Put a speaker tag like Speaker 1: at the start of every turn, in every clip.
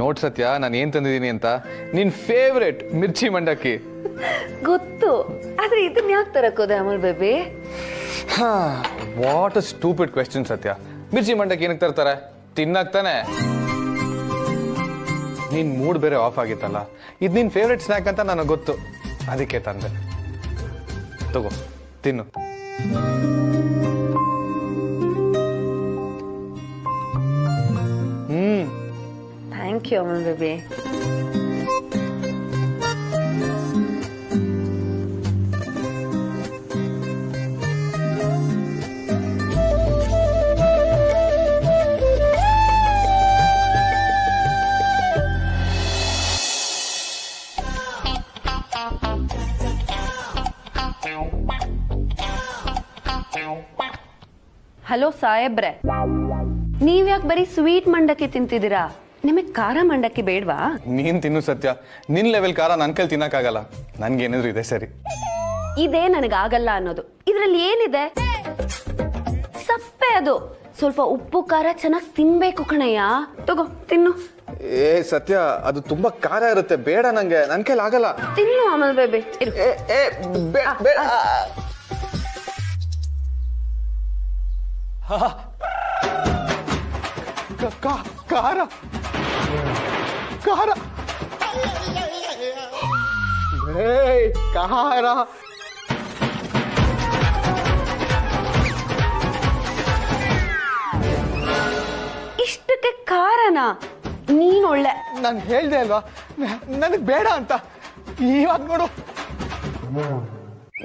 Speaker 1: ನೋಡ್ ಸತ್ಯ ನಾನು ಏನ್ ತಂದಿದ್ದೀನಿ ಅಂತ. ನಿನ್ ಫೇವ್ರೆಟ್ ಮಿರ್ಚಿ ಮಂಡಕ್ಕಿ.
Speaker 2: ಗೊತ್ತು, ಆದ್ರೆ ಇದನ್ನ ಯಾಕೆ ತರಕೋದೆ Amal baby?
Speaker 1: What a stupid question Satya. ಮಿರ್ಚಿ ಮಂಡಕ್ಕಿ ಏನಕ್ಕೆ ತರ್ತಾರೆ? ತಿನ್ನಕ್ತಾನೆ. ನಿನ್ ಮೂಡ್ ಬೇರೆ ಆಫ್ ಆಗಿತ್ತಲ್ಲ, ಇದು ನಿನ್ ಫೇವ್ರೆಟ್ ಸ್ನ್ಯಾಕ್ ಅಂತ ನನಗೆ ಗೊತ್ತು, ಅದಕ್ಕೆ ತಂದೆ. ತಗೋ ತಿನ್ನು.
Speaker 2: Thank you Amal baby. Hello ಸಾಹೇಬ್ರೆ, ನೀವ್ಯಾಕೆ ಬರೀ ಸ್ವೀಟ್ ಮಂಡಕ್ಕಿ ತಿಂತಿದ್ದೀರಾ? ನಿಮಗೆ ಖಾರ ಮಂಡಕ್ಕಿ ಬೇಡ್ವಾ?
Speaker 1: ನೀನ್ ತಿನ್ನು ಸತ್ಯ. ನಿನ್ ಲೆವೆಲ್ ಖಾರ ನನ್ ಕೈಲಿ ತಿನ್ನಕ್ಕಾಗಲ್ಲ. ನನ್ಗೇನಿದ್ರು ಇದೆ ಸರಿ.
Speaker 2: ಇದೇ ನನಗಾಗಲ್ಲ ಅನ್ನೋದು. ಇದ್ರಲ್ಲಿ ಏನಿದೆ? ಸಪ್ಪೆ ಅದು. ಸ್ವಲ್ಪ ಉಪ್ಪು ಖಾರ ಚೆನ್ನಾಗಿ ತಿನ್ಬೇಕು ಕಣಯ್ಯ. ತಗೋ ತಿನ್ನು.
Speaker 1: ಏ ಸತ್ಯ, ಅದು ತುಂಬಾ ಖಾರ ಇರುತ್ತೆ, ಬೇಡ ನಂಗೆ, ನನ್ ಕೈಲಿ ಆಗಲ್ಲ.
Speaker 2: ತಿನ್ನು ಅಮಲ್ ಬೇಬಿ.
Speaker 1: ಖಾರ ಖಾರ ಖಾರ.
Speaker 2: ಇಷ್ಟಕ್ಕೆ ಖಾರನಾ? ನೀನ್ ಒಳ್ಳೆ.
Speaker 1: ನಾನು ಹೇಳ್ದೆ ಅಲ್ವಾ ನನಗ್ ಬೇಡ ಅಂತ. ಇವಾಗ ನೋಡು,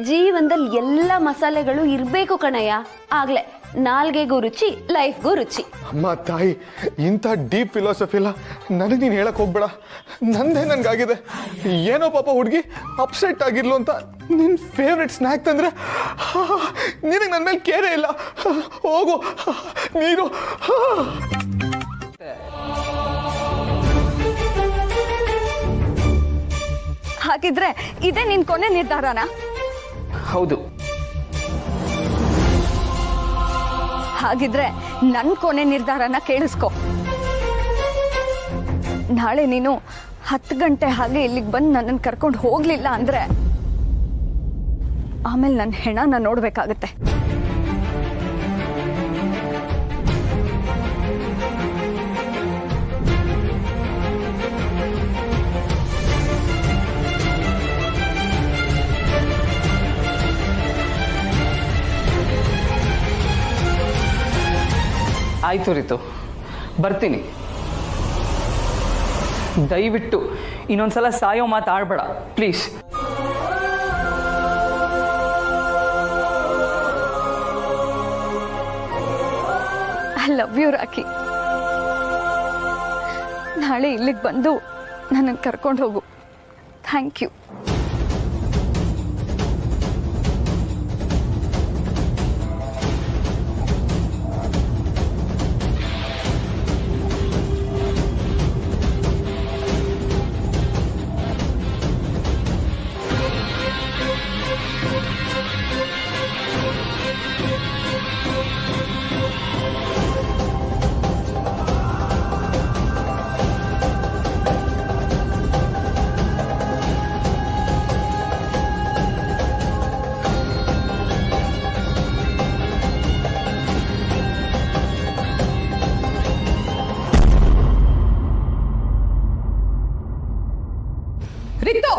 Speaker 2: ಜೀವನದಲ್ಲಿ ಎಲ್ಲ ಮಸಾಲೆಗಳು ಇರ್ಬೇಕು ಕಣಯ್ಯ, ಆಗ್ಲೇ ನಾಲ್ಗೆಗೂ ರುಚಿ, ಲೈಫ್ಗೂ ರುಚಿ.
Speaker 1: ಅಮ್ಮ ತಾಯಿ, ಇಂಥ ಡೀಪ್ ಫಿಲಾಸಫಿ ಇಲ್ಲ ನನಗೆ ನೀನು ಹೇಳಕ್ ಹೋಗ್ಬೇಡ. ನಂದೇ ನನ್ಗಾಗಿದೆ. ಏನೋ ಪಾಪ ಹುಡುಗಿ ಅಪ್ಸೆಟ್ ಆಗಿರ್ಲು ಅಂತ ನಿನ್ ಫೇವ್ರೆಟ್ ಸ್ನ್ಯಾಕ್ ತಂದ್ರೆ ನಿನಗೆ ನನ್ನ ಮೇಲೆ ಕೇರೇ ಇಲ್ಲ. ಹೋಗು ನೀನು.
Speaker 3: ಹಾಗಿದ್ರೆ ಇದೇ ನಿನ್ ಕೊನೆ ನಿರ್ಧಾರನಾ?
Speaker 4: ಹೌದು.
Speaker 3: ಹಾಗಿದ್ರೆ ನನ್ ಕೊನೆ ನಿರ್ಧಾರನ ಕೇಳಿಸ್ಕೊ. ನಾಳೆ ನೀನು 10 ಗಂಟೆ ಹಾಗೆ ಇಲ್ಲಿಗೆ ಬಂದು ನನ್ನನ್ನು ಕರ್ಕೊಂಡು ಹೋಗ್ಲಿಲ್ಲ ಅಂದ್ರೆ ಆಮೇಲೆ ನನ್ನ ಹೆಣನ ನೋಡ್ಬೇಕಾಗತ್ತೆ.
Speaker 4: ಆಯ್ತು ರೀತು, ಬರ್ತೀನಿ. ದಯವಿಟ್ಟು ಇನ್ನೊಂದ್ಸಲ ಸಾಯೋ ಮಾತಾಡ್ಬೇಡ please.
Speaker 3: I love you Rocky. ನಾಳೆ ಇಲ್ಲಿಗೆ ಬಂದು ನನ್ನನ್ನು ಕರ್ಕೊಂಡು ಹೋಗು. Thank you. ರಿತು,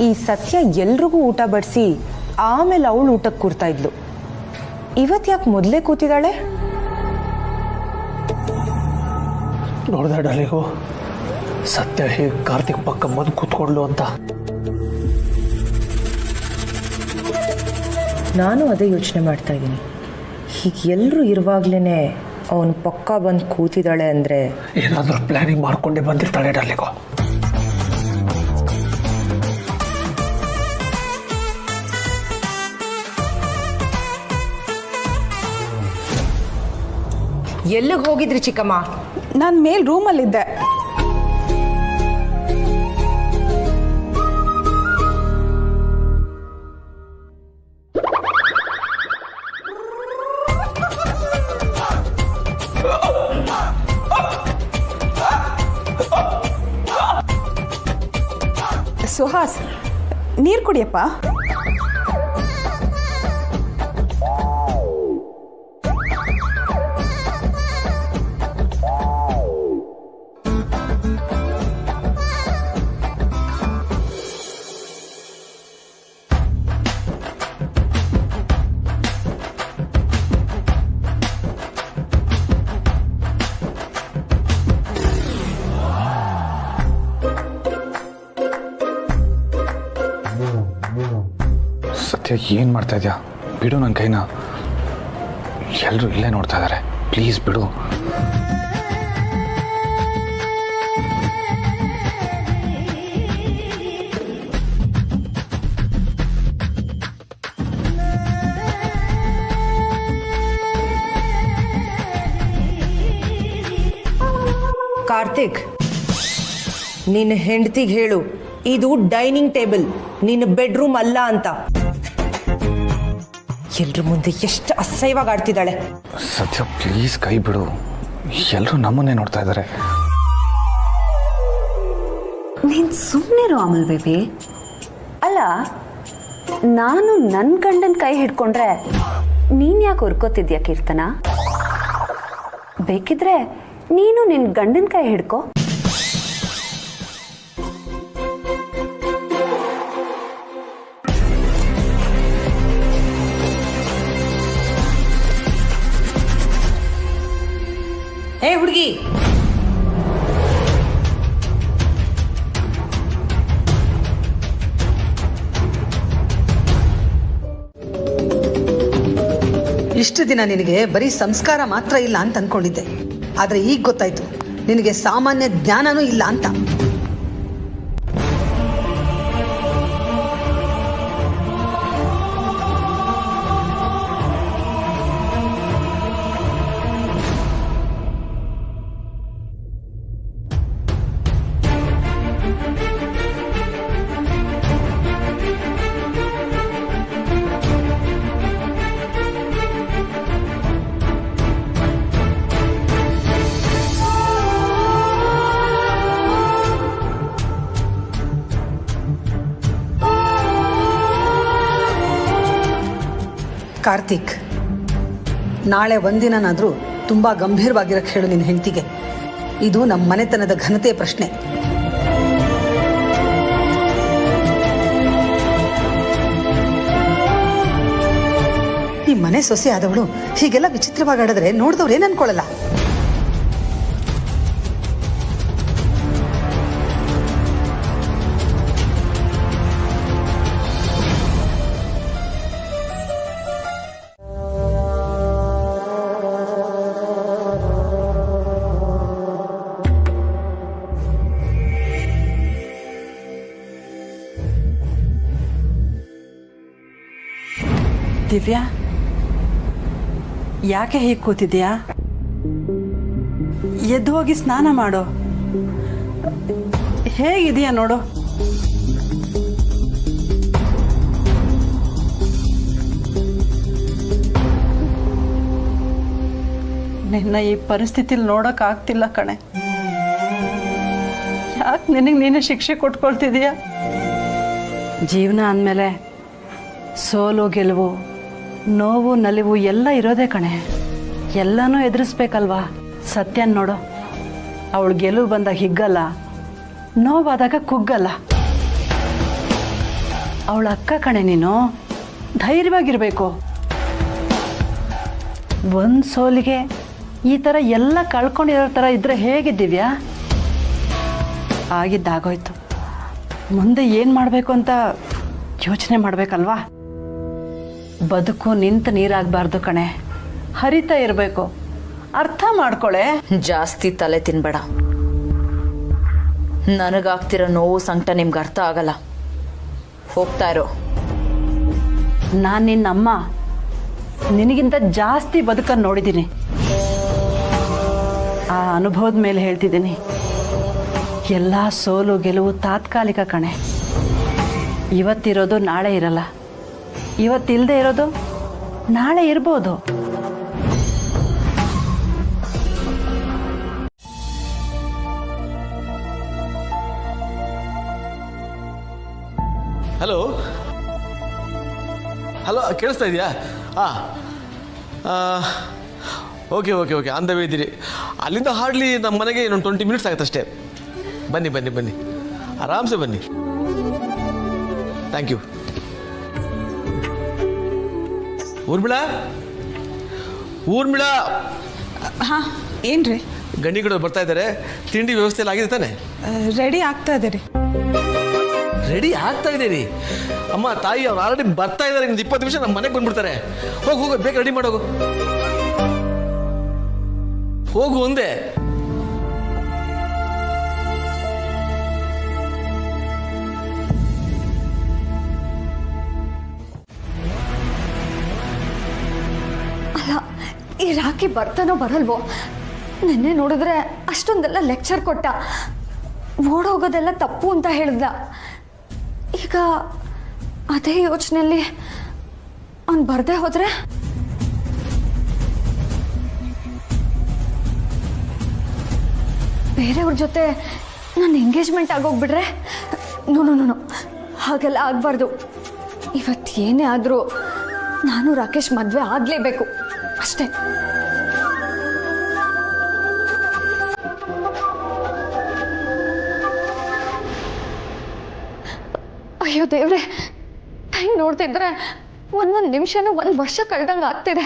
Speaker 5: ಈ ಸತ್ಯ ಎಲ್ರಿಗೂ ಊಟ ಬಡಿಸಿ ಆಮೇಲೆ ಅವಳು ಊಟಕ್ಕೆ ಕೂರ್ತಾ ಇದ್ಲು. ಇವತ್ತು ಯಾಕೆ ಮೊದಲೇ ಕೂತಿದ್ದಾಳೆ?
Speaker 6: ನೋಡ್ದೆ ಡಾಲಿಗೂ ಸತ್ಯ ಹೇಗೆ ಕಾರ್ತಿಕ್ ಪಕ್ಕ ಬಂದು ಕೂತ್ಕೊಳ್ಳು ಅಂತ.
Speaker 5: ನಾನು ಅದೇ ಯೋಚನೆ ಮಾಡ್ತಾ ಇದ್ದೀನಿ. ಹೀಗೆ ಎಲ್ಲರೂ ಇರುವಾಗ್ಲೇ ಅವನು ಪಕ್ಕ ಬಂದು ಕೂತಿದ್ದಾಳೆ ಅಂದರೆ
Speaker 6: ಏನಾದರೂ ಪ್ಲಾನಿಂಗ್ ಮಾಡ್ಕೊಂಡೇ ಬಂದಿರ್ತಾಳೆ ಡಾಲಿಗೂ.
Speaker 5: ಎಲ್ಲಿಗೆ ಹೋಗಿದ್ರಿ ಚಿಕ್ಕಮ್ಮ?
Speaker 7: ನಾನು ಮೇಲ್ ರೂಮಲ್ಲಿದ್ದೆ. ಸುಹಾಸ್ ನೀರು ಕುಡಿಯಪ್ಪ.
Speaker 1: ಸತ್ಯ ಏನು ಮಾಡ್ತಾ ಇದೆಯಾ? ಬಿಡು ನನ್ನ ಕೈನ. ಎಲ್ಲರೂ ಇಲ್ಲೇ ನೋಡ್ತಾ ಇದ್ದಾರೆ, ಪ್ಲೀಸ್ ಬಿಡು.
Speaker 5: ಕಾರ್ತಿಕ್, ನಿನ್ನ ಹೆಂಡತಿಗೆ ಹೇಳು, ಇದು ಡೈನಿಂಗ್ ಟೇಬಲ್, ನಿನ್ನ ಬೆಡ್ರೂಮ್ ಅಲ್ಲ ಅಂತ. ಎಲ್ರ ಮುಂದೆ ಎಷ್ಟು ಅಸಹ್ಯವಾಗಿ ಆಡ್ತಿದ್ದಾಳೆ.
Speaker 1: ಸತ್ಯ ಪ್ಲೀಸ್ ಕೈ ಬಿಡು, ಎಲ್ಲರೂ ನಮ್ಮನ್ನೇ ನೋಡ್ತಾ ಇದ್ದಾರೆ.
Speaker 2: ನೀನು ಸುಮ್ಮನಿರು ಅಮಲ್ ಬೇಬಿ. ಅಲ್ಲ, ನಾನು ನನ್ನ ಗಂಡನ ಕೈ ಹಿಡ್ಕೊಂಡ್ರೆ ನೀನು ಯಾಕೆ ಹುರ್ಕೋತಿದ್ಯಾ ಕೀರ್ತನ? ಬೇಕಿದ್ರೆ ನೀನು ನಿನ್ನ ಗಂಡನ ಕೈ ಹಿಡ್ಕೋ.
Speaker 5: ಏ ಹುಡುಗಿ,
Speaker 8: ಇಷ್ಟು ದಿನ ನಿನಗೆ ಬರೀ ಸಂಸ್ಕಾರ ಮಾತ್ರ ಇಲ್ಲ ಅಂತ ಅನ್ಕೊಂಡಿದ್ದೆ, ಆದ್ರೆ ಈಗ ಗೊತ್ತಾಯ್ತು ನಿನಗೆ ಸಾಮಾನ್ಯ ಜ್ಞಾನನೂ ಇಲ್ಲ ಅಂತ. ಕಾರ್ತಿಕ್, ನಾಳೆ ಒಂದಿನಾದ್ರೂ ತುಂಬಾ ಗಂಭೀರವಾಗಿರಕ್ಕೆ ಹೇಳು ನಿನ್ನ ಹೆಂಡತಿಗೆ. ಇದು ನಮ್ಮ ಮನೆತನದ ಘನತೆಯ ಪ್ರಶ್ನೆ. ಈ ಮನೆ ಸೊಸೆ ಆದವಳು ಹೀಗೆಲ್ಲ ವಿಚಿತ್ರವಾಗಿ ಆಡಿದ್ರೆ ನೋಡಿದವ್ರು ಏನ್ ಅನ್ಕೊಳ್ಳಲ್ಲ.
Speaker 9: ದಿವ್ಯಾ, ಯಾಕೆ ಹೀಗೆ ಕೂತಿದ್ಯಾ? ಎದ್ದು ಹೋಗಿ ಸ್ನಾನ ಮಾಡು. ಹೇಗಿದೆಯಾ ನೋಡು. ನಿನ್ನ ಈ ಪರಿಸ್ಥಿತಿಲಿ ನೋಡೋಕ್ಕಾಗ್ತಿಲ್ಲ ಕಣೆ. ಯಾಕೆ ನಿನಗೆ ನೀನೇ ಶಿಕ್ಷೆ ಕೊಟ್ಕೊಳ್ತಿದೀಯ? ಜೀವನ ಅಂದಮೇಲೆ ಸೋಲು ಗೆಲುವು, ನೋವು ನಲಿವು ಎಲ್ಲ ಇರೋದೇ ಕಣೆ. ಎಲ್ಲನೂ ಎದುರಿಸ್ಬೇಕಲ್ವಾ? ಸತ್ಯನ್ ನೋಡು, ಅವಳು ಗೆಲುವು ಬಂದಾಗ ಹಿಗ್ಗಲ್ಲ, ನೋವಾದಾಗ ಕುಗ್ಗಲ್ಲ. ಅವಳ ಅಕ್ಕ ಕಣೆ ನೀನು, ಧೈರ್ಯವಾಗಿರಬೇಕು. ಒಂದು ಸೋಲಿಗೆ ಈ ಥರ ಎಲ್ಲ ಕಳ್ಕೊಂಡಿರೋ ಥರ ಇದ್ರೆ ಹೇಗಿದ್ದೀವ್ಯಾ? ಆಗಿದ್ದಾಗೋಯ್ತು. ಮುಂದೆ ಏನು ಮಾಡಬೇಕು ಅಂತ ಯೋಚನೆ ಮಾಡಬೇಕಲ್ವಾ? ಬದುಕು ನಿಂತ ನೀರಾಗಬಾರ್ದು ಕಣೆ, ಹರಿತಾ ಇರಬೇಕು. ಅರ್ಥ ಮಾಡ್ಕೊಳೆ.
Speaker 10: ಜಾಸ್ತಿ ತಲೆ ತಿನ್ಬೇಡ. ನನಗಾಗ್ತಿರೋ ನೋವು ಸಂಕಟ ನಿಮ್ಗೆ ಅರ್ಥ ಆಗಲ್ಲ. ಹೋಗ್ತಾ ಇರೋ.
Speaker 9: ನಾನು ನಿನ್ನಮ್ಮ, ನಿನಗಿಂತ ಜಾಸ್ತಿ ಬದುಕನ್ನು ನೋಡಿದ್ದೀನಿ. ಆ ಅನುಭವದ ಮೇಲೆ ಹೇಳ್ತಿದ್ದೀನಿ. ಎಲ್ಲ ಸೋಲು ಗೆಲುವು ತಾತ್ಕಾಲಿಕ ಕಣೆ. ಇವತ್ತಿರೋದು ನಾಳೆ ಇರಲ್ಲ, ಇವತ್ತಿಲ್ಲದೆ ಇರೋದು ನಾಳೆ ಇರ್ಬೋದು.
Speaker 11: ಹಲೋ ಹಲೋ, ಕೇಳಿಸ್ತಾ ಇದೆಯಾ? ಹಾಂ, okay okay okay, on the way ಇದ್ದೀರಿ. ಅಲ್ಲಿಂದ ಹಾರ್ಡ್ಲಿ ನಮ್ಮ ಮನೆಗೆ ಇನ್ನೊಂದು 20 ಮಿನಿಟ್ಸ್ ಆಗುತ್ತೆ ಅಷ್ಟೇ. ಬನ್ನಿ ಬನ್ನಿ ಬನ್ನಿ, ಆರಾಮ್ಸೆ ಬನ್ನಿ. Thank you. ಊರ್ಮಿಳಾ, ಊರ್ಮಿಳಾ.
Speaker 7: ಹಾಂ, ಏನ್ರಿ?
Speaker 11: ಗಂಡಿಗಳು ಬರ್ತಾ ಇದ್ದಾರೆ. ತಿಂಡಿ ವ್ಯವಸ್ಥೆ ಎಲ್ಲ ಆಗಿದೆ ತಾನೆ?
Speaker 7: ರೆಡಿ ಆಗ್ತಾ ಇದೆ ರೀ.
Speaker 11: ರೆಡಿ ಆಗ್ತಾ ಇದ್ದೀರಿ? ಅಮ್ಮ ತಾಯಿ ಅವ್ರು ಆಲ್ರೆಡಿ ಬರ್ತಾ ಇದ್ದಾರೆ. ಇನ್ನೊಂದು 20 ನಿಮಿಷ ನಮ್ಮ ಮನೆಗೆ ಬಂದ್ಬಿಡ್ತಾರೆ. ಹೋಗು ಹೋಗು, ಬೇಗ ರೆಡಿ ಮಾಡೋಗು. ಹೋಗು ಒಂದೇ.
Speaker 3: ಅಲ್ಲ, ಈ ರಾಕಿ ಬರ್ತಾನೋ ಬರಲ್ವೋ? ನಿನ್ನೆ ನೋಡಿದ್ರೆ ಅಷ್ಟೊಂದೆಲ್ಲ ಲೆಕ್ಚರ್ ಕೊಟ್ಟ. ಓಡೋಗೋದೆಲ್ಲ ತಪ್ಪು ಅಂತ ಹೇಳ್ದ. ಈಗ ಅದೇ ಯೋಚನೆಯಲ್ಲಿ ಅವ್ನು ಬರ್ದೇ ಹೋದ್ರೆ ಬೇರೆಯವ್ರ ಜೊತೆ ನನ್ನ ಎಂಗೇಜ್ಮೆಂಟ್ ಆಗೋಗ್ಬಿಟ್ರೆ ನೋ ನೋ ನೋ, ಹಾಗೆಲ್ಲ ಆಗಬಾರ್ದು. ಇವತ್ತು ಏನೇ ಆದರೂ ನಾನು ರಾಕೇಶ್ ಮದುವೆ ಆಗಲೇಬೇಕು ಅಷ್ಟೇ. ಅಯ್ಯೋ ದೇವ್ರೆ, ಟೈಮ್ ನೋಡ್ತಿದ್ರೆ ಒಂದೊಂದು ನಿಮಿಷನೂ 1 ವರ್ಷ ಕಳೆದಂಗೆ ಆಗ್ತಿದೆ.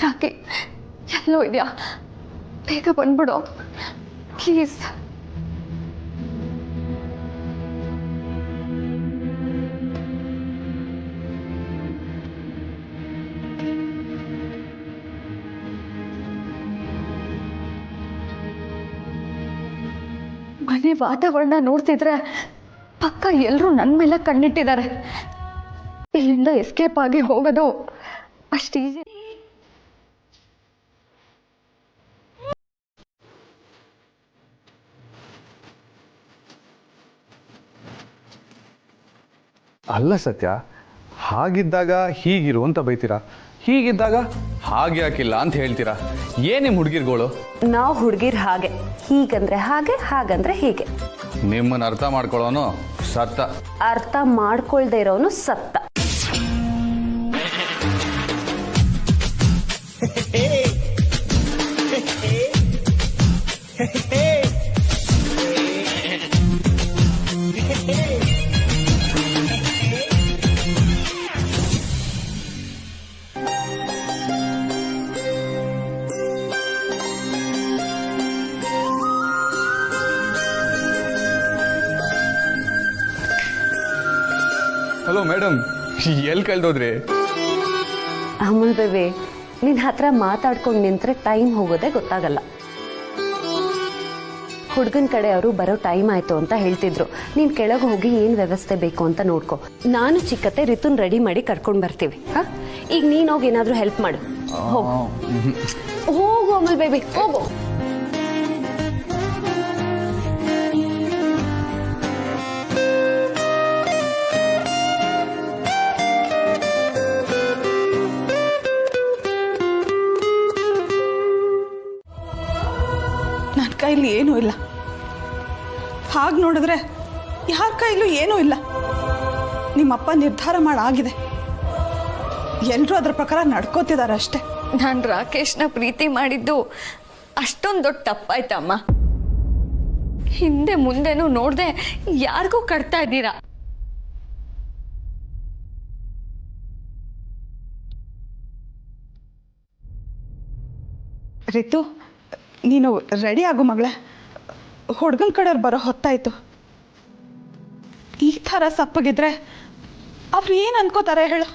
Speaker 3: ಯಾಕೆ ಎಲ್ಲೋ ಇದೆಯಾ? ಬೇಗ ಬಂದ್ಬಿಡು ಪ್ಲೀಸ್. ಮನೆ ವಾತಾವರಣ ನೋಡ್ತಿದ್ರೆ ಪಕ್ಕ ಎಲ್ಲರೂ ನನ್ನ ಮೇಲೆ ಕಣ್ಣಿಟ್ಟಿದ್ದಾರೆ. ಇಲ್ಲಿಂದ ಎಸ್ಕೇಪ್ ಆಗಿ ಹೋಗೋದು ಅಷ್ಟು ಈಸಿ.
Speaker 1: ಅಲ್ಲ ಸತ್ಯ, ಹಾಗಿದ್ದಾಗ ಹೀಗಿರು ಅಂತ ಬೈತೀರಾ, ಹೀಗಿದ್ದಾಗ ಹಾಗೆ ಹಾಕಿಲ್ಲ ಅಂತ ಹೇಳ್ತೀರಾ. ಏನೇ ಹುಡುಗಿರ್ಗಳು?
Speaker 2: ನಾವು ಹುಡುಗಿರ್ ಹಾಗೆ, ಹೀಗಂದ್ರೆ ಹಾಗೆ, ಹಾಗಂದ್ರೆ ಹೀಗೆ.
Speaker 1: ನಿಮ್ಮನ್ನ ಅರ್ಥ ಮಾಡ್ಕೊಳ್ಳೋನು ಸತ್ತ,
Speaker 2: ಅರ್ಥ ಮಾಡ್ಕೊಳ್ದೇ ಇರೋನು ಸತ್ತ.
Speaker 1: ಹಲೋ ಮೇಡಮ್, ಎಲ್ಲಿ ಕಳ್ದೋದ್ರಿ?
Speaker 2: ಅಮೂಲ್ ಬೇಬಿ, ನಿನ್ನ ಹತ್ರ ಮಾತಾಡ್ಕೊಂಡು ನಿಂತ್ರೆ ಟೈಮ್ ಹೋಗೋದೇ ಗೊತ್ತಾಗಲ್ಲ. ಹುಡುಗನ ಕಡೆ ಅವರು ಬರೋ ಟೈಮ್ ಆಯ್ತು ಅಂತ ಹೇಳ್ತಿದ್ರು. ನೀನ್ ಕೆಳಗೆ ಹೋಗಿ ಏನ್ ವ್ಯವಸ್ಥೆ ಬೇಕು ಅಂತ ನೋಡ್ಕೊ. ನಾನು ಚಿಕ್ಕತ್ತೆ ರಿತುನ್ ರೆಡಿ ಮಾಡಿ ಕರ್ಕೊಂಡ್ ಬರ್ತೀವಿ. ಈಗ ನೀನ್ ಹೋಗಿ ಏನಾದ್ರೂ ಹೆಲ್ಪ್ ಮಾಡು. ಹೋಗು ಅಮೂಲ್ ಬೇಬಿ, ಹೋಗು.
Speaker 7: ನನ್ನ ಕೈಲಿ ಏನೂ ಇಲ್ಲ. ಹಾಗೆ ನೋಡಿದ್ರೆ ಯಾರ ಕೈಲೂ ಏನೂ ಇಲ್ಲ. ನಿಮ್ಮಪ್ಪ ನಿರ್ಧಾರ ಮಾಡಾಗಿದೆ. ಎಲ್ಲರೂ ಅದ್ರ ಪ್ರಕಾರ ನಡ್ಕೋತಿದ್ದಾರೆ ಅಷ್ಟೇ.
Speaker 3: ನಾನು ರಾಕೇಶ್ನ ಪ್ರೀತಿ ಮಾಡಿದ್ದು ಅಷ್ಟೊಂದು ದೊಡ್ಡ ತಪ್ಪಾಯ್ತಮ್ಮ. ಹಿಂದೆ ಮುಂದೆನೂ ನೋಡ್ದೆ ಯಾರಿಗೂ ಕಟ್ತಾ ಇದ್ದೀರಾ.
Speaker 7: ರಿತು, ನೀನು ರೆಡಿ ಆಗು ಮಗಳೇ. ಹುಡುಗನ ಕಡೆಯವ್ರು ಬರೋ ಹೊತ್ತಾಯ್ತು. ಈ ಥರ ಸಪ್ಪಗಿದ್ರೆ ಅವ್ರು ಏನು ಅನ್ಕೋತಾರೆ ಹೇಳು?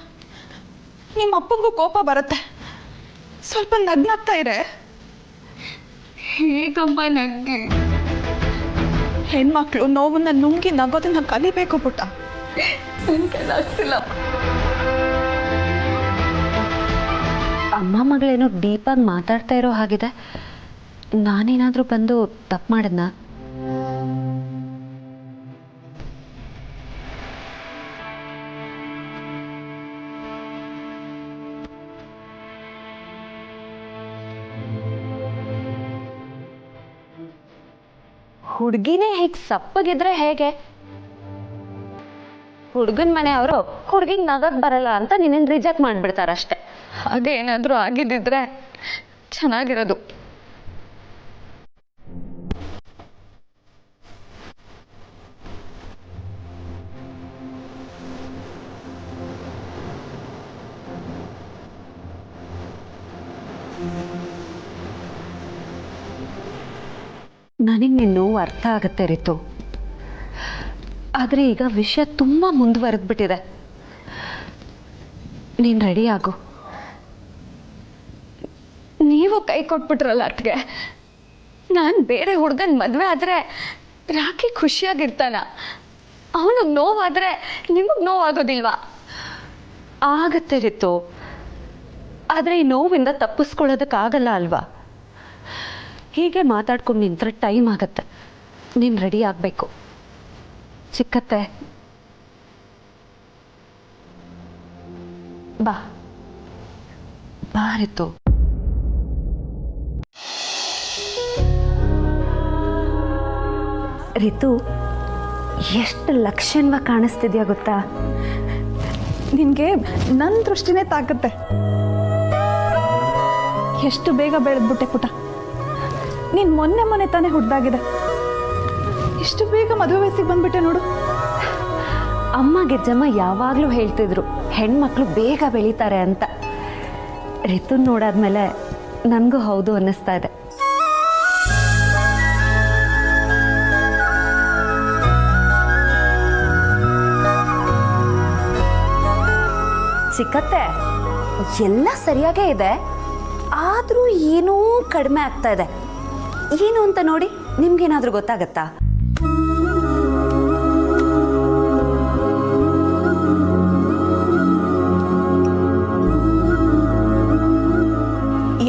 Speaker 7: ನಿಮ್ಮ ಅಪ್ಪಂಗೂ ಕೋಪ ಬರುತ್ತೆ. ಸ್ವಲ್ಪ ನಗ್ನಾಗ್ತಾ ಇರೆ.
Speaker 3: ಹೇಗಮ್ಮ ನನಗೆ?
Speaker 7: ಹೆಣ್ಮಕ್ಳು ನೋವನ್ನ ನುಂಗಿ ನಗೋದನ್ನ ಕಲಿಬೇಕು ಪುಟ್ಟ.
Speaker 3: ಆಗ್ತಿಲ್ಲ.
Speaker 2: ಅಮ್ಮ ಮಗಳೇನೋ ಡೀಪಾಗಿ ಮಾತಾಡ್ತಾ ಇರೋ ಹಾಗಿದೆ. ನಾನೇನಾದ್ರೂ ಬಂದು ತಪ್ಪು ಮಾಡಿದ್ನಾ? ಹುಡುಗಿನೇ ಹೀಗೆ ಸಪ್ಪಗಿದ್ರೆ ಹೇಗೆ? ಹುಡುಗನ ಮನೆಯವರು ಹುಡುಗಿಗೆ ನಗಕ್ ಬರಲ್ಲ ಅಂತ ನಿನ್ನ ರಿಜೆಕ್ಟ್ ಮಾಡಿಬಿಡ್ತಾರಷ್ಟೆ.
Speaker 3: ಹಾಗೆ ಏನಾದರೂ ಆಗಿದ್ದಿದ್ರೆ ಚೆನ್ನಾಗಿರೋದು.
Speaker 2: ನನಗೆ ನಿನ್ನ ನೋವು ಅರ್ಥ ಆಗುತ್ತೆ ರಿತು. ಆದರೆ ಈಗ ವಿಷಯ ತುಂಬ ಮುಂದುವರೆದ್ಬಿಟ್ಟಿದೆ. ನೀನು ರೆಡಿ ಆಗು.
Speaker 3: ನೀವು ಕೈ ಕೊಟ್ಬಿಟ್ರಲ್ಲ ಅತ್ಗೆ. ನಾನು ಬೇರೆ ಹುಡುಗನ ಮದುವೆ ಆದರೆ ರಾಕಿ ಖುಷಿಯಾಗಿರ್ತಾನ? ಅವನಿಗೆ ನೋವಾದರೆ ನಿಮಗೆ ನೋವಾಗೋದಿಲ್ವಾ?
Speaker 2: ಆಗತ್ತೆ ರಿತು, ಆದರೆ ಈ ನೋವಿಂದ ತಪ್ಪಿಸ್ಕೊಳ್ಳೋದಕ್ಕಾಗಲ್ಲ ಅಲ್ವಾ? ಹೀಗೆ ಮಾತಾಡ್ಕೊಂಡು ನಿಂತ್ರೆ ಟೈಮ್ ಆಗತ್ತೆ. ನೀನು ರೆಡಿ ಆಗಬೇಕು ಚಿಕ್ಕತ್ತೆ. ಬಾ ಬಾ ರಿತು. ರಿತು, ಎಷ್ಟು ಲಕ್ಷಣವಾಗಿ ಕಾಣಿಸ್ತಿದ್ಯಾ ಗೊತ್ತಾ?
Speaker 7: ನಿನಗೆ ನನ್ನ ದೃಷ್ಟಿನೇ ತಾಕತ್ತೆ. ಎಷ್ಟು ಬೇಗ ಬೆಳೆದ್ಬಿಟ್ಟೆ ಪುಟ. ನೀನು ಮೊನ್ನೆ ತಾನೇ ಹುಡ್ದಾಗಿದೆ, ಇಷ್ಟು ಬೇಗ ಮದುವೆ ವಯಸ್ಸಿಗೆ ಬಂದ್ಬಿಟ್ಟೆ ನೋಡು.
Speaker 2: ಅಮ್ಮ ಗೆಜ್ಜಮ್ಮ ಯಾವಾಗಲೂ ಹೇಳ್ತಿದ್ರು ಹೆಣ್ಮಕ್ಳು ಬೇಗ ಬೆಳೀತಾರೆ ಅಂತ. ರಿತು ನೋಡಾದ್ಮೇಲೆ ನನಗೂ ಹೌದು ಅನ್ನಿಸ್ತಾ ಇದೆ. ಚಿಕ್ಕತ್ತೆ, ಎಲ್ಲ ಸರಿಯಾಗೇ ಇದೆ, ಆದರೂ ಏನೂ ಕಡಿಮೆ ಆಗ್ತಾ ಇದೆ. ಏನು ಅಂತ ನೋಡಿ ನಿಮ್ಗೇನಾದ್ರೂ ಗೊತ್ತಾಗತ್ತಾ?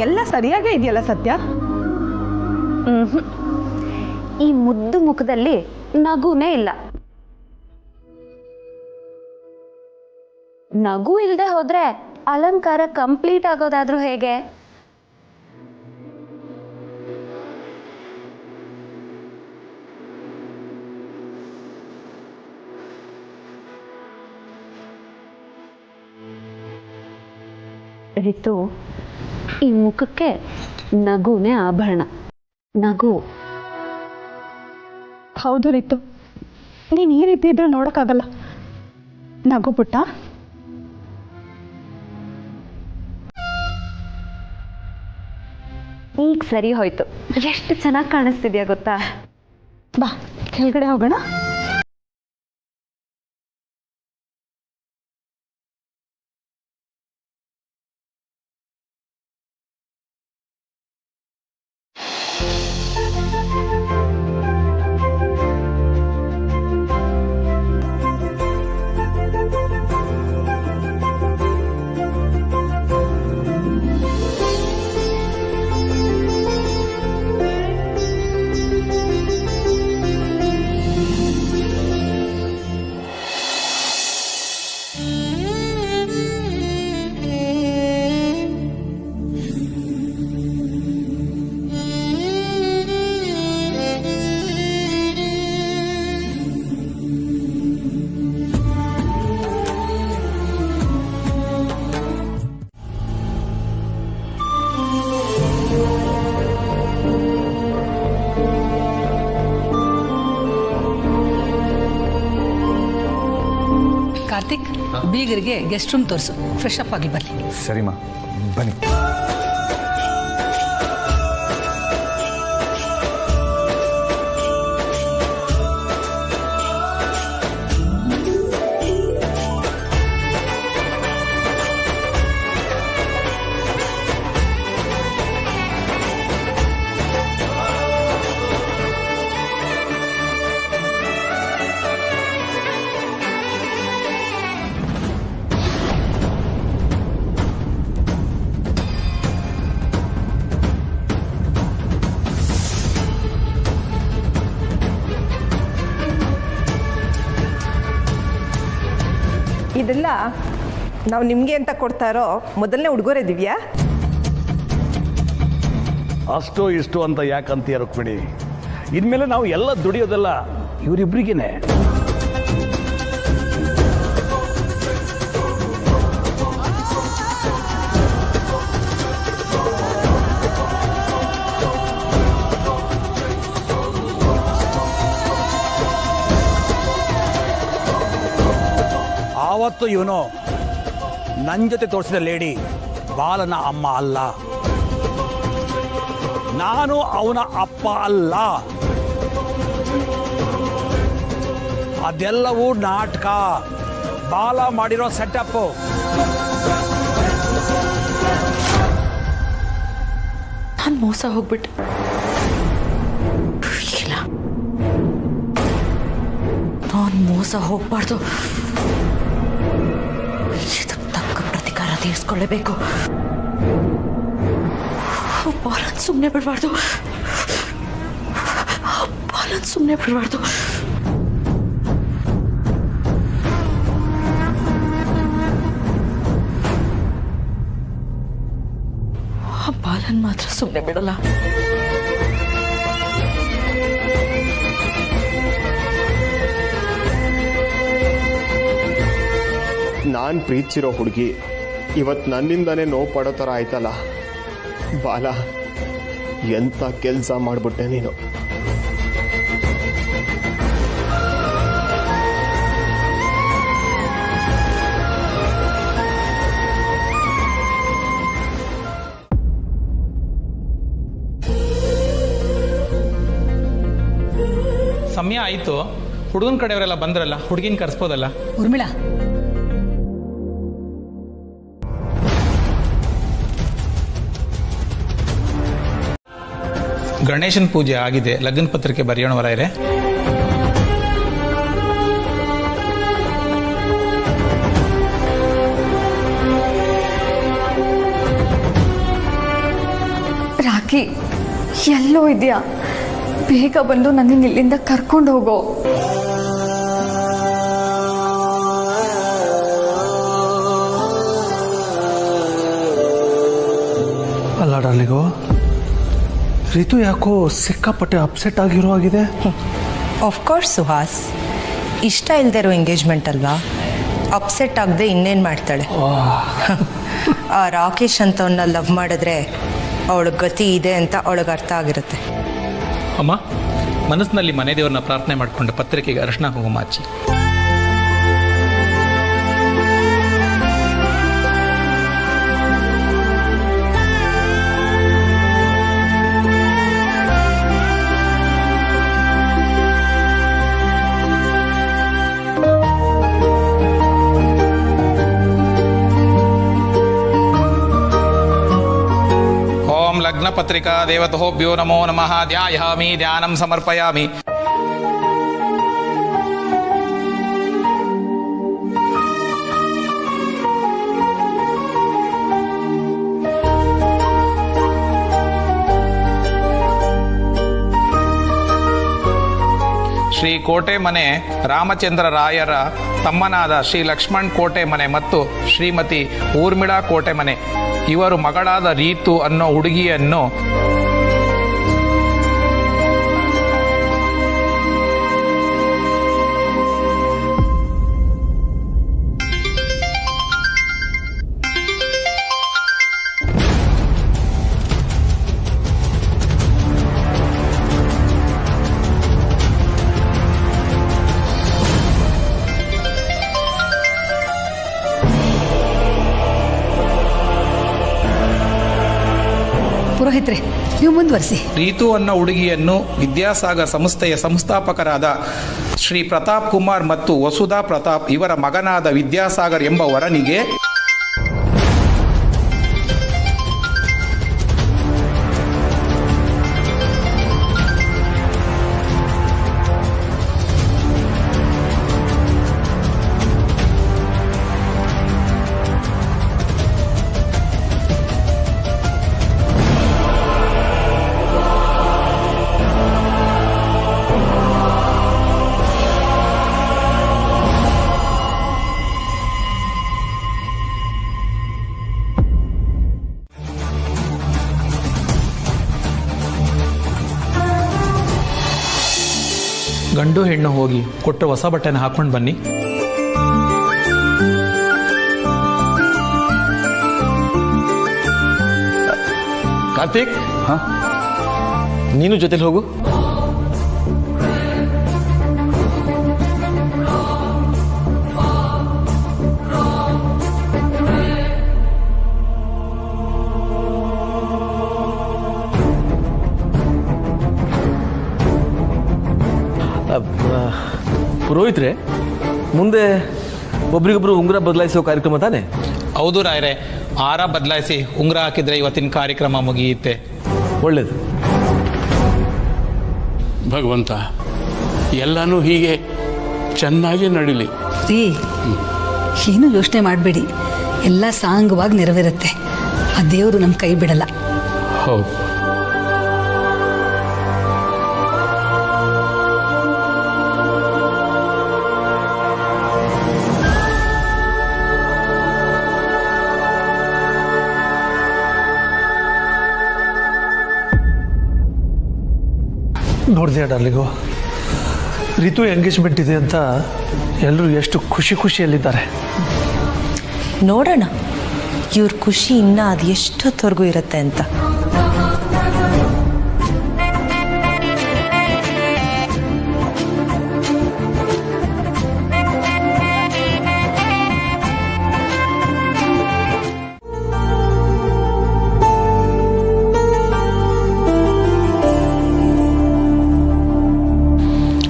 Speaker 7: ಎಲ್ಲ ಸರಿಯಾಗೇ ಇದೆಯಲ್ಲ ಸತ್ಯ?
Speaker 2: ಈ ಮುದ್ದು ಮುಖದಲ್ಲಿ ನಗುನೇ ಇಲ್ಲ. ನಗು ಇಲ್ಲದೆ ಹೋದ್ರೆ ಅಲಂಕಾರ ಕಂಪ್ಲೀಟ್ ಆಗೋದಾದ್ರೂ ಹೇಗೆ? ರಿತು, ಈ ಮುಖಕ್ಕೆ ನಗುನೇ ಆಭರಣ. ನಗು.
Speaker 7: ಹೌದು ರಿತು, ನೀನು ಈ ರೀತಿ ಇದ್ರೆ ನೋಡೋಕ್ಕಾಗಲ್ಲ. ನಗು ಪುಟ್ಟ.
Speaker 2: ಈಗ ಸರಿ ಹೋಯ್ತು. ಎಷ್ಟು ಚೆನ್ನಾಗಿ ಕಾಣಿಸ್ತಿದ್ಯಾ ಗೊತ್ತಾ?
Speaker 7: ಬಾ ಕೆಳಗಡೆ ಹೋಗೋಣ.
Speaker 12: ಕಾರ್ತಿಕ್, ಬೀಗರಿಗೆ ಗೆಸ್ಟ್ ರೂಮ್ ತೋರಿಸು, ಫ್ರೆಶ್ ಅಪ್ ಆಗಿ ಬರಲಿ.
Speaker 1: ಸರಿಮಾ, ಬನ್ನಿ.
Speaker 5: ಇದೆಲ್ಲ ನಾವು ನಿಮಗೆ ಅಂತ ಕೊಡ್ತಾ ಇರೋ ಮೊದಲನೇ ಉಡುಗೊರೆ ದಿವ್ಯಾ.
Speaker 6: ಅಷ್ಟು ಇಷ್ಟು ಅಂತ ಯಾಕಂತೀಯ ರುಕ್ಮಿಣಿ? ಇನ್ಮೇಲೆ ನಾವು ಎಲ್ಲ ದುಡಿಯೋದೆಲ್ಲ ಇವರಿಬ್ರಿಗೇನೆ.
Speaker 13: ಯಾವತ್ತು ಇವನು ನನ್ನ ಜೊತೆ ತೋರಿಸಿದ ಲೇಡಿ ಬಾಲನ ಅಮ್ಮ ಅಲ್ಲ, ನಾನು ಅವನ ಅಪ್ಪ ಅಲ್ಲ. ಅದೆಲ್ಲವೂ ನಾಟಕ, ಬಾಲ ಮಾಡಿರೋ ಸೆಟಪ್.
Speaker 10: ನಾನು ಮೋಸ ಹೋಗ್ಬಿಟ್ಟು ಇಲ್ಲ, ನಾನು ಮೋಸ ಹೋಗ್ಬಾರ್ದು. ಇದಕ್ಕೆ ತಕ್ಕ ಪ್ರತಿಕಾರ ತೀರಿಸ್ಕೊಳ್ಳೇಬೇಕು. ಬಾಲನ್ ಸುಮ್ಮನೆ ಬಿಡಬಾರ್ದು, ಬಾಲನ್ ಸುಮ್ಮನೆ ಬಿಡಬಾರ್ದು. ಬಾಲನ್ ಮಾತ್ರ ಸುಮ್ಮನೆ ಬಿಡಲ್ಲ.
Speaker 1: ನಾನು ಪ್ರೀತಿಸಿರೋ ಹುಡುಗಿ ಇವತ್ತು ನನ್ನಿಂದಾನೇ ನೋವು ಪಡೋ ಥರ ಆಯ್ತಲ್ಲ ಬಾಲ, ಎಂಥ ಕೆಲಸ ಮಾಡಿಬಿಟ್ಟೆ ನೀನು.
Speaker 14: ಸಮಯ ಆಯಿತು, ಹುಡುಗನ ಕಡೆಯವರೆಲ್ಲ ಬಂದ್ರಲ್ಲ, ಹುಡುಗಿನ ಕರೆಸ್ಬೋದಲ್ಲ?
Speaker 12: ಉರ್ಮಿಳಾ,
Speaker 14: ಗಣೇಶನ ಪೂಜೆ ಆಗಿದೆ, ಲಗ್ನ ಪತ್ರಿಕೆ ಬರೆಯೋಣವರ ಇರೇ.
Speaker 3: ರಾಕಿ, ಎಲ್ಲೋ ಇದೆಯಾ? ಬೇಗ ಬಂದು ನನ್ನನ್ನು ಇಲ್ಲಿಂದ ಕರ್ಕೊಂಡು ಹೋಗೋ.
Speaker 6: ಅಲ್ಲ ಡಾರ್ಲಿಂಗು, ರಿತು ಯಾಕೋ ಸಿಕ್ಕಾಪಟ್ಟೆ ಅಪ್ಸೆಟ್ ಆಗಿರೋ ಆಗಿದೆ.
Speaker 5: ಆಫ್ಕೋರ್ಸ್ ಸುಹಾಸ್, ಇಷ್ಟ ಇಲ್ಲದೆ ಇರೋ ಎಂಗೇಜ್ಮೆಂಟ್ ಅಲ್ವಾ, ಅಪ್ಸೆಟ್ ಆಗದೆ ಇನ್ನೇನು ಮಾಡ್ತಾಳೆ. ಆ ರಾಕೇಶ್ ಅಂತವನ್ನ ಲವ್ ಮಾಡಿದ್ರೆ ಅವಳ ಗತಿ ಇದೆ ಅಂತ ಅವಳಿಗೆ ಅರ್ಥ ಆಗಿರುತ್ತೆ.
Speaker 14: ಅಮ್ಮ, ಮನಸ್ಸಿನಲ್ಲಿ ಮನೆ ದೇವ್ರನ್ನ ಪ್ರಾರ್ಥನೆ ಮಾಡಿಕೊಂಡು ಪತ್ರಿಕೆಗೆ ಅರಿಶಿನ ಕುಂಕುಮ ಹಚ್ಚಿ. ಲಗ್ನ ಪತ್ರಿಕಾ ದೇವತೋಭ್ಯೋ ನಮೋ ನಮಃ. ಧ್ಯಾಯಾಮಿ, ಧ್ಯಾನಂ ಸಮರ್ಪಯಾಮಿ. ಶ್ರೀ ಕೋಟೆ ಮನೆ ರಾಮಚಂದ್ರ ರಾಯರ ತಮ್ಮನಾದ ಶ್ರೀ ಲಕ್ಷ್ಮಣ್ ಕೋಟೆ ಮನೆ ಮತ್ತು ಶ್ರೀಮತಿ ಊರ್ಮಿಳಾ ಕೋಟೆ ಮನೆ ಇವರು ಮಗಳಾದ ರೀತು ಅನ್ನೋ ಹುಡುಗಿಯನ್ನು
Speaker 12: ಪುರೋಹಿತ್ರೆ, ನೀವು ಮುಂದುವರಿಸಿ.
Speaker 14: ರೀತು ಅನ್ನೋ ಹುಡುಗಿಯನ್ನು ವಿದ್ಯಾಸಾಗರ್ ಸಂಸ್ಥೆಯ ಸಂಸ್ಥಾಪಕರಾದ ಶ್ರೀ ಪ್ರತಾಪ್ ಕುಮಾರ್ ಮತ್ತು ವಸುಧಾ ಪ್ರತಾಪ್ ಇವರ ಮಗನಾದ ವಿದ್ಯಾಸಾಗರ್ ಎಂಬ ವರನಿಗೆ ಗಂಡು ಹೆಣ್ಣು ಹೋಗಿ ಕೊಟ್ಟರೆ ಹೊಸ ಬಟ್ಟೆನ ಹಾಕೊಂಡು ಬನ್ನಿ.
Speaker 11: ಕಾರ್ತಿಕ್, ನೀನು ಜೊತೆಲಿ ಹೋಗು. ಪುರೋಹಿತ್ರೆ, ಮುಂದೆ ಒಬ್ರಿಗೊಬ್ರು ಉಂಗುರ ಬದಲಾಯಿಸೋ ಕಾರ್ಯಕ್ರಮ ತಾನೆ?
Speaker 14: ಹೌದು ರಾಯರೇ, ಆರ ಬದಲಾಯಿಸಿ ಉಂಗುರ ಹಾಕಿದ್ರೆ ಇವತ್ತಿನ ಕಾರ್ಯಕ್ರಮ ಮುಗಿಯುತ್ತೆ.
Speaker 11: ಒಳ್ಳೇದು.
Speaker 15: ಭಗವಂತ ಎಲ್ಲನೂ ಹೀಗೆ ಚೆನ್ನಾಗಿ ನಡೀಲಿ.
Speaker 12: ರೀ, ಏನು ಯೋಚನೆ ಮಾಡಬೇಡಿ, ಎಲ್ಲ ಸಾಂಗವಾಗಿ ನೆರವೇರುತ್ತೆ. ಆ ದೇವರು ನಮ್ಮ ಕೈ ಬಿಡಲ್ಲ.
Speaker 15: ಹೌದು.
Speaker 6: ನೋಡಿದೆ ಡಾರ್ಲಿಂಗು, ರಿತು ಎಂಗೇಜ್ಮೆಂಟ್ ಇದೆ ಅಂತ ಎಲ್ಲರೂ ಎಷ್ಟು ಖುಷಿಯಲ್ಲಿದ್ದಾರೆ.
Speaker 5: ನೋಡೋಣ ಇವ್ರ ಖುಷಿ ಇನ್ನೂ ಅದು ಎಷ್ಟೊತ್ತವರೆಗೂ ಇರುತ್ತೆ ಅಂತ.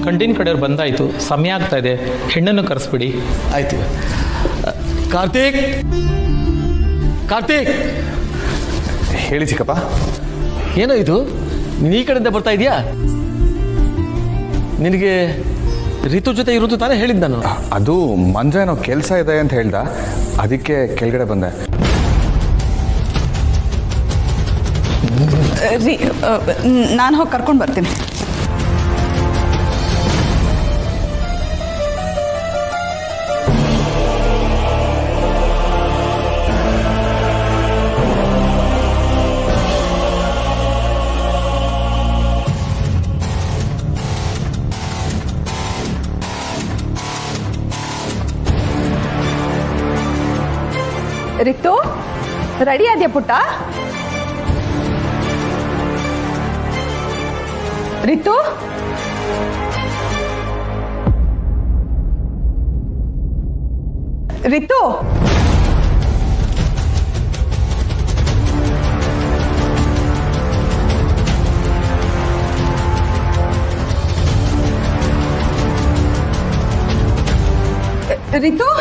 Speaker 14: ಗಂಡಿನ ಕಡೆಯವ್ರು ಬಂದಾಯಿತು, ಸಮಯ ಆಗ್ತಾ ಇದೆ, ಹೆಣ್ಣನ್ನು ಕರೆಸ್ಬಿಡಿ.
Speaker 11: ಆಯ್ತು. ಕಾರ್ತಿಕ್, ಕಾರ್ತಿಕ್,
Speaker 1: ಹೇಳಿ ಚಿಕ್ಕಪ್ಪ.
Speaker 11: ಏನೋ ಇದು, ನೀನು ಈ ಕಡೆಯಿಂದ ಬರ್ತಾ ಇದೆಯಾ? ನಿನಗೆ ರಿತು ಜೊತೆ ಇರೋದು ತಾನೇ ಹೇಳಿದ್ದು ನಾನು.
Speaker 1: ಅದು ಮಂಜ ಏನೋ ಕೆಲಸ ಇದೆ ಅಂತ ಹೇಳ್ದ, ಅದಕ್ಕೆ ಕೆಳಗಡೆ ಬಂದೆ.
Speaker 7: ರೀ, ನಾನು ಹೋಗಿ ಕರ್ಕೊಂಡು ಬರ್ತೀನಿ. ರಿತು, ರೆಡಿ ಆದ್ಯಾ ಪುಟ್ಟ? ರಿತು, ರಿತು, ರಿತು,